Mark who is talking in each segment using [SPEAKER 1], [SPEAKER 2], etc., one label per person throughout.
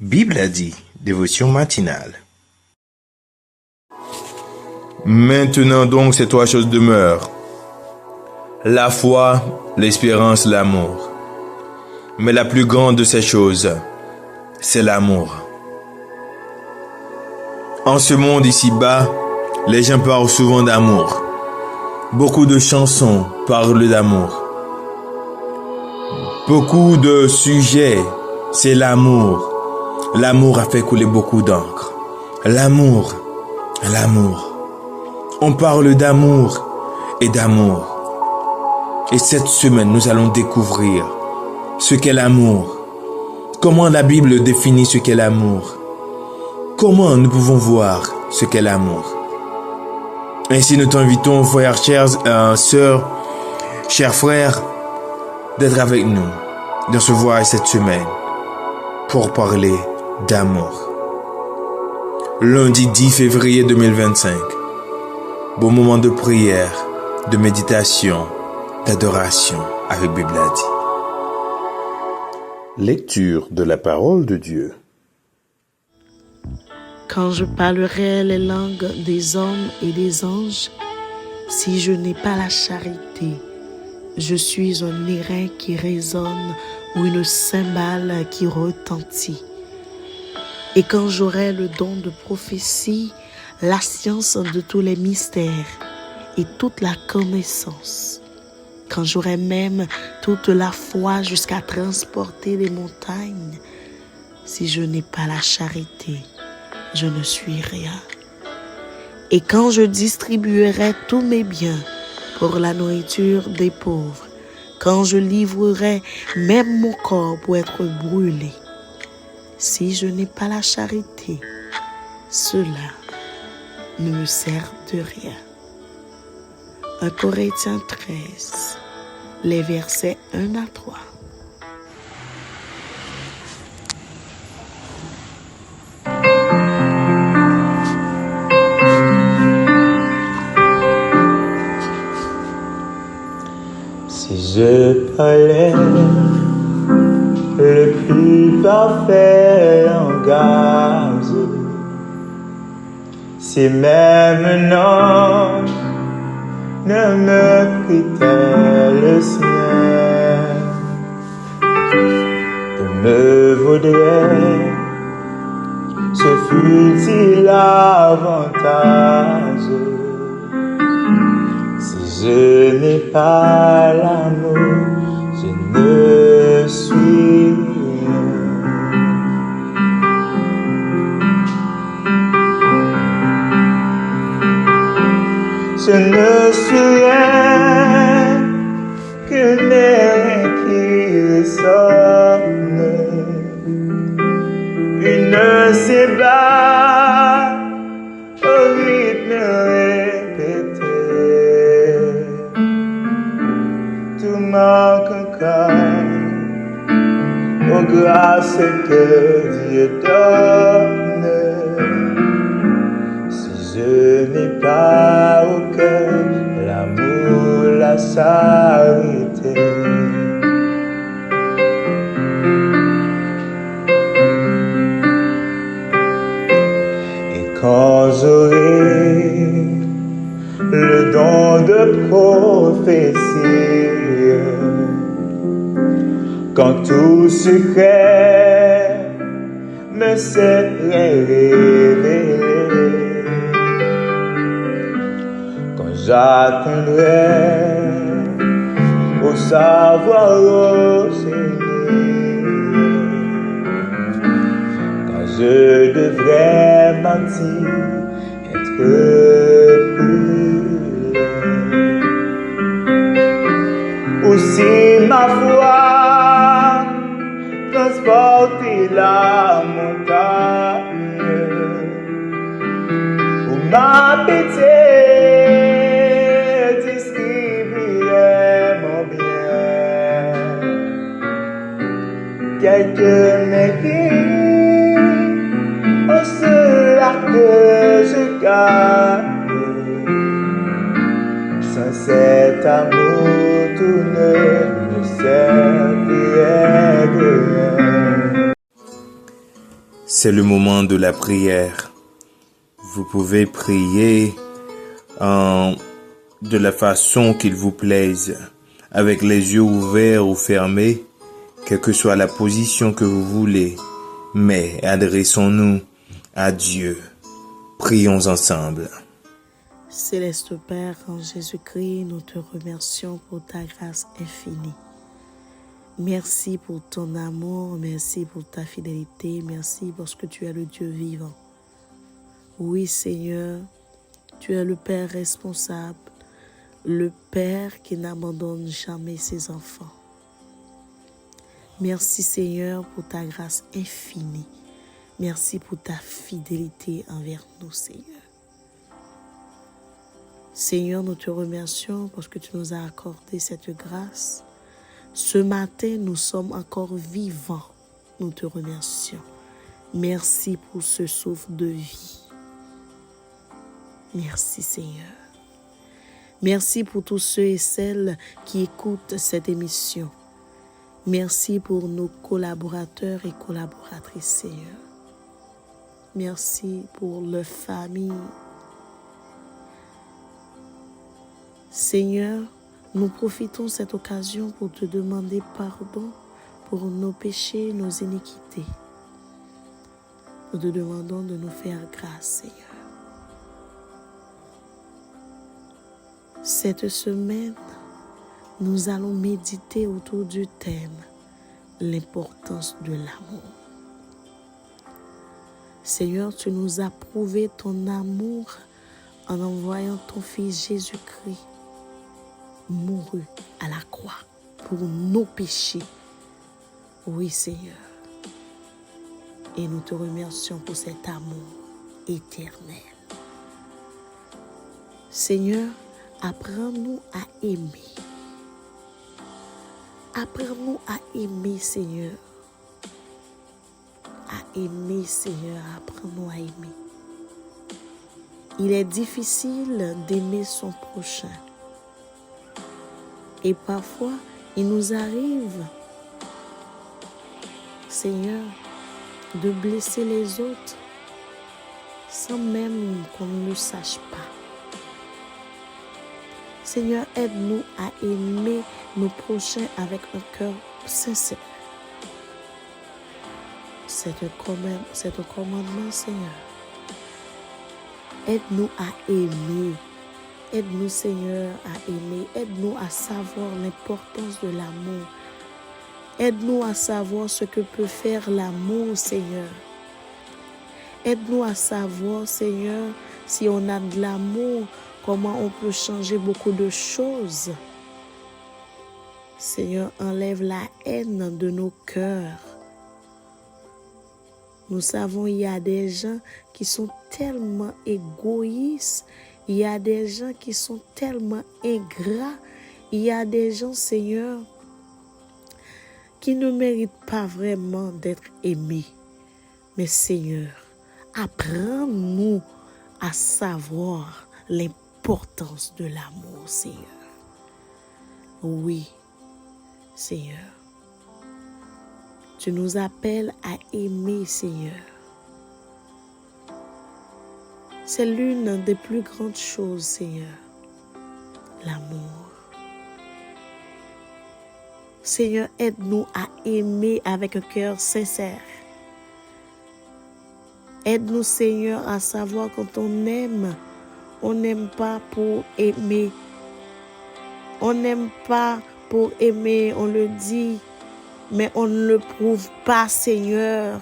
[SPEAKER 1] Bible a dit, dévotion matinale. Maintenant donc ces trois choses demeurent. La foi, l'espérance, l'amour. Mais la plus grande de ces choses, c'est l'amour. En ce monde ici-bas, les gens parlent souvent d'amour. Beaucoup de chansons parlent d'amour. Beaucoup de sujets, c'est l'amour. L'amour a fait couler beaucoup d'encre. L'amour. On parle d'amour et d'amour. Et cette semaine, nous allons découvrir ce qu'est l'amour. Comment la Bible définit ce qu'est l'amour. Comment nous pouvons voir ce qu'est l'amour. Ainsi, nous t'invitons, frères, chères sœurs, chers frères, d'être avec nous dans ce voyage cette semaine pour parler d'amour. Lundi 10 février 2025. Bon moment de prière, de méditation, d'adoration avec Bible a dit. Lecture de la parole de Dieu.
[SPEAKER 2] Quand je parlerai les langues des hommes et des anges, si je n'ai pas la charité, je suis un airain qui résonne ou une cymbale qui retentit. Et quand j'aurai le don de prophétie, la science de tous les mystères et toute la connaissance, quand j'aurai même toute la foi jusqu'à transporter les montagnes, si je n'ai pas la charité, je ne suis rien. Et quand je distribuerai tous mes biens pour la nourriture des pauvres, quand je livrerai même mon corps pour être brûlé, si je n'ai pas la charité, cela ne me sert de rien. 1 Corinthiens 13, les versets 1 à 3.
[SPEAKER 3] Si je parlais le plus parfait langage, si même un ange ne me prêtait le sien, il me vaudrait, ce fut-il avantage, si je n'ai pas l'amour, je ne suis rien. Je ne suis rien que l'air qui résonne, une cymbale au rythme répété. Tout manque encore aux grâces que Dieu donne. Si je n'ai pas au cœur l'amour, la charité, et quand j'aurai le don de prophétie, quand tout secret me serait révélé, quand j'atteindrai au savoir au Seigneur, quand je devrais mentir, être plus laid, aussi ma foi transporter la montagne, où ma pitié distribuerait mon bien. Quelques mérites en cela que je gagne, sans cet amour tout ne me servirait de rien.
[SPEAKER 1] C'est le moment de la prière. Vous pouvez prier de la façon qu'il vous plaise, avec les yeux ouverts ou fermés, quelle que soit la position que vous voulez. Mais adressons-nous à Dieu. Prions ensemble.
[SPEAKER 2] Céleste Père, en Jésus-Christ, nous te remercions pour ta grâce infinie. Merci pour ton amour, merci pour ta fidélité, merci parce que tu es le Dieu vivant. Oui, Seigneur, tu es le Père responsable, le Père qui n'abandonne jamais ses enfants. Merci, Seigneur, pour ta grâce infinie. Merci pour ta fidélité envers nous, Seigneur. Seigneur, nous te remercions parce que tu nous as accordé cette grâce. Ce matin, nous sommes encore vivants. Nous te remercions. Merci pour ce souffle de vie. Merci, Seigneur. Merci pour tous ceux et celles qui écoutent cette émission. Merci pour nos collaborateurs et collaboratrices, Seigneur. Merci pour leur famille. Seigneur, nous profitons de cette occasion pour te demander pardon pour nos péchés, nos iniquités. Nous te demandons de nous faire grâce, Seigneur. Cette semaine, nous allons méditer autour du thème « L'importance de l'amour ». Seigneur, tu nous as prouvé ton amour en envoyant ton Fils Jésus-Christ mouru à la croix pour nos péchés. Oui, Seigneur. Et nous te remercions pour cet amour éternel. Seigneur, apprends-nous à aimer. Apprends-nous à aimer, Seigneur. À aimer, Seigneur. Apprends-nous à aimer. Il est difficile d'aimer son prochain. Et parfois, il nous arrive, Seigneur, de blesser les autres sans même qu'on ne le sache pas. Seigneur, aide-nous à aimer nos prochains avec un cœur sincère. C'est un commandement, Seigneur. Aide-nous à aimer. Aide-nous, Seigneur, à aimer. Aide-nous à savoir l'importance de l'amour. Aide-nous à savoir ce que peut faire l'amour, Seigneur. Aide-nous à savoir, Seigneur, si on a de l'amour, comment on peut changer beaucoup de choses. Seigneur, enlève la haine de nos cœurs. Nous savons qu'il y a des gens qui sont tellement égoïstes. Il y a des gens qui sont tellement ingrats. Il y a des gens, Seigneur, qui ne méritent pas vraiment d'être aimés. Mais Seigneur, apprends-nous à savoir l'importance de l'amour, Seigneur. Oui, Seigneur. Tu nous appelles à aimer, Seigneur. C'est l'une des plus grandes choses, Seigneur, l'amour. Seigneur, aide-nous à aimer avec un cœur sincère. Aide-nous, Seigneur, à savoir quand on n'aime pas pour aimer. On n'aime pas pour aimer, on le dit, mais on ne le prouve pas, Seigneur.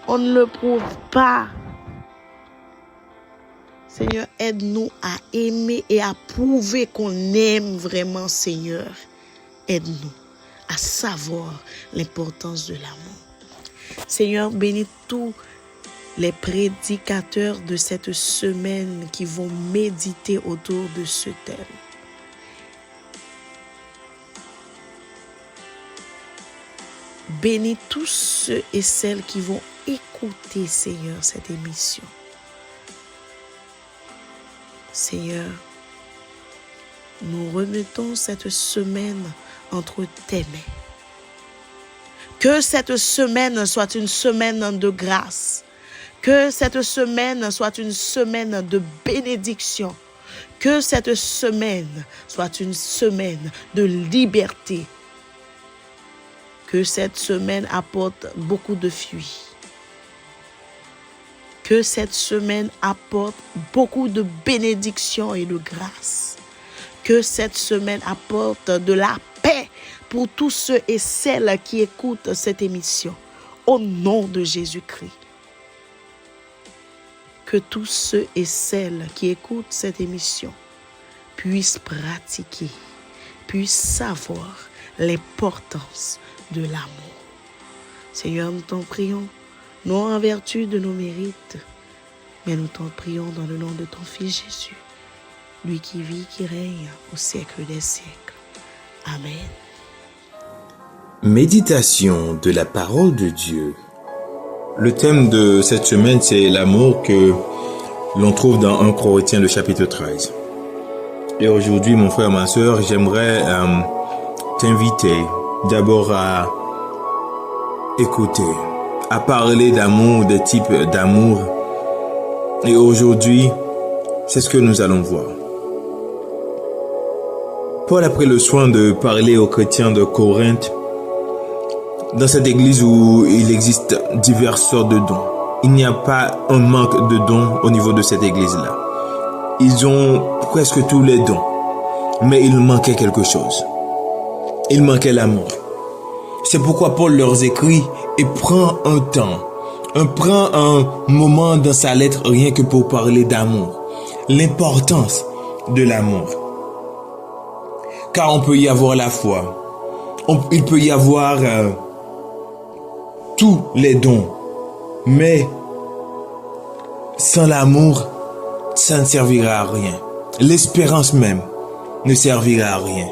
[SPEAKER 2] On ne le prouve pas. Seigneur, aide-nous à aimer et à prouver qu'on aime vraiment, Seigneur. Aide-nous à savoir l'importance de l'amour. Seigneur, bénis tous les prédicateurs de cette semaine qui vont méditer autour de ce thème. Bénis tous ceux et celles qui vont écouter, Seigneur, cette émission. Seigneur, nous remettons cette semaine entre tes mains. Que cette semaine soit une semaine de grâce. Que cette semaine soit une semaine de bénédiction. Que cette semaine soit une semaine de liberté. Que cette semaine apporte beaucoup de fruits. Que cette semaine apporte beaucoup de bénédictions et de grâce. Que cette semaine apporte de la paix pour tous ceux et celles qui écoutent cette émission. Au nom de Jésus-Christ. Que tous ceux et celles qui écoutent cette émission puissent pratiquer, puissent savoir l'importance de l'amour. Seigneur, nous t'en prions, non en vertu de nos mérites, mais nous t'en prions dans le nom de ton Fils Jésus, lui qui vit, qui règne au siècle des siècles. Amen.
[SPEAKER 1] Méditation de la parole de Dieu. Le thème de cette semaine, c'est l'amour que l'on trouve dans 1 Corinthiens, le chapitre 13. Et aujourd'hui, mon frère, ma soeur, j'aimerais t'inviter d'abord à écouter, à parler d'amour, des types d'amour. Et aujourd'hui, c'est ce que nous allons voir. Paul a pris le soin de parler aux chrétiens de Corinthe, dans cette église où il existe diverses sortes de dons. Il n'y a pas un manque de dons au niveau de cette église-là. Ils ont presque tous les dons, mais il manquait quelque chose. Il manquait l'amour. C'est pourquoi Paul leur écrit et prend un temps, prend un moment dans sa lettre rien que pour parler d'amour. L'importance de l'amour. Car on peut y avoir la foi. Il peut y avoir tous les dons. Mais sans l'amour, ça ne servira à rien. L'espérance même ne servira à rien.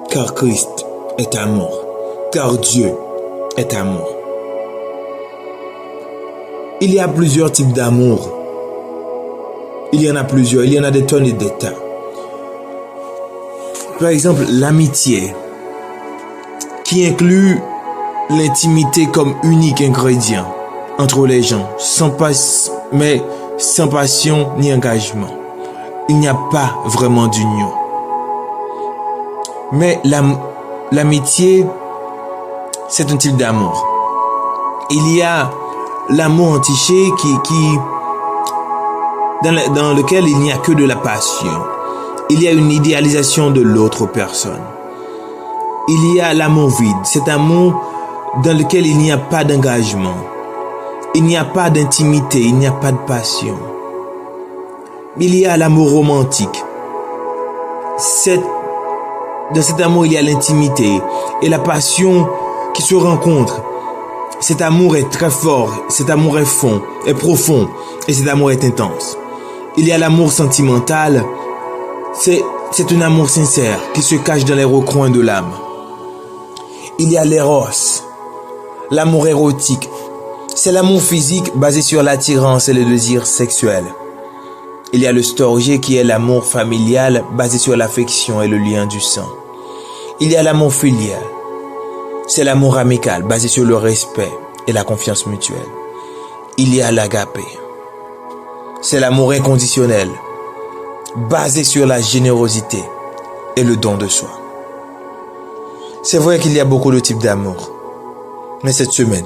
[SPEAKER 1] Car Christ est amour. Car Dieu est amour. Il y a plusieurs types d'amour. Il y en a plusieurs. Il y en a des tonnes et des tas. Par exemple, l'amitié, qui inclut l'intimité comme unique ingrédient entre les gens, mais sans passion ni engagement. Il n'y a pas vraiment d'union. Mais l'amitié, c'est un type d'amour. Il y a l'amour entiché dans lequel il n'y a que de la passion. Il y a une idéalisation de l'autre personne. Il y a l'amour vide, cet amour dans lequel il n'y a pas d'engagement. Il n'y a pas d'intimité, il n'y a pas de passion. Il y a l'amour romantique. Dans cet amour, il y a l'intimité et la passion qui se rencontrent. Cet amour est très fort, cet amour est profond et cet amour est intense. Il y a l'amour sentimental. C'est un amour sincère qui se cache dans les recoins de l'âme. Il y a l'éros, l'amour érotique. C'est l'amour physique basé sur l'attirance et le désir sexuel. Il y a le storgé qui est l'amour familial basé sur l'affection et le lien du sang. Il y a l'amour filial. C'est l'amour amical basé sur le respect et la confiance mutuelle. Il y a l'agapé. C'est l'amour inconditionnel basé sur la générosité et le don de soi. C'est vrai qu'il y a beaucoup de types d'amour. Mais cette semaine,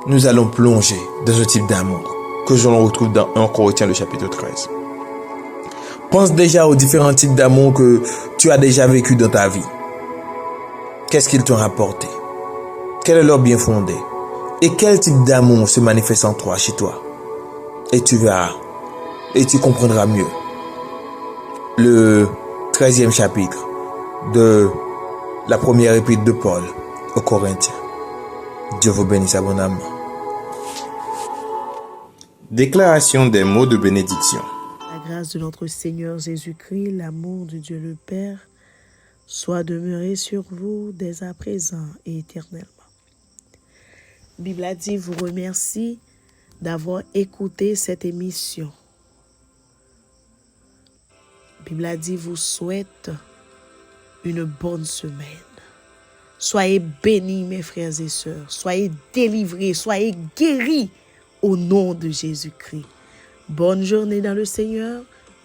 [SPEAKER 1] nous allons plonger dans un type d'amour que l'on retrouve dans 1 Corinthiens, le chapitre 13. Pense déjà aux différents types d'amour que tu as déjà vécu dans ta vie. Qu'est-ce qu'ils t'ont apporté? Quel est leur bien fondé? Et quel type d'amour se manifeste en toi, chez toi? Et tu verras, et tu comprendras mieux le 13e chapitre de la première épître de Paul aux Corinthiens. Dieu vous bénisse abondamment. Déclaration des mots de bénédiction.
[SPEAKER 2] La grâce de notre Seigneur Jésus-Christ, l'amour de Dieu le Père, soit demeuré sur vous dès à présent et éternellement. Bible a dit, vous remercie d'avoir écouté cette émission. Bible a dit, vous souhaite une bonne semaine. Soyez bénis, mes frères et sœurs. Soyez délivrés, soyez guéris au nom de Jésus-Christ. Bonne journée dans le Seigneur,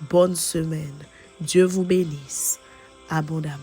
[SPEAKER 2] bonne semaine. Dieu vous bénisse abondamment.